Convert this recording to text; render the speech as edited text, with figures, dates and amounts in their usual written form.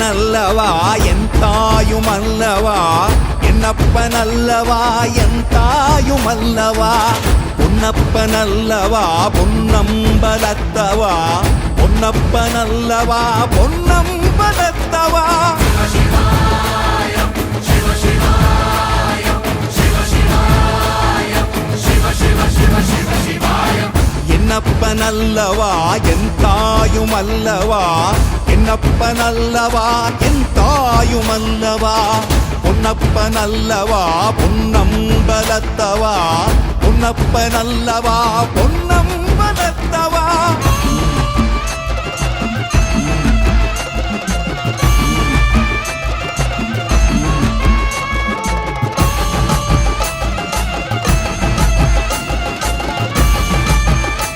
பொன்னப்பனல்லவா என் தாயுமல்லவா என்னப்பனல்லவா என் தாயுமல்லவா பொன்னப்பனல்லவா பொன்னம்பலத்தவா பொன்னப்பனல்லவா பொன்னம்பலத்தவா என்னப்பனல்லவா என் தாயுமல்லவா என்னப்பனல்லவா என் தாயுமல்லவா பொன்னப்பனல்லவா பொன்னம்பலத்தவா பொன்னப்பனல்லவா பொன்ன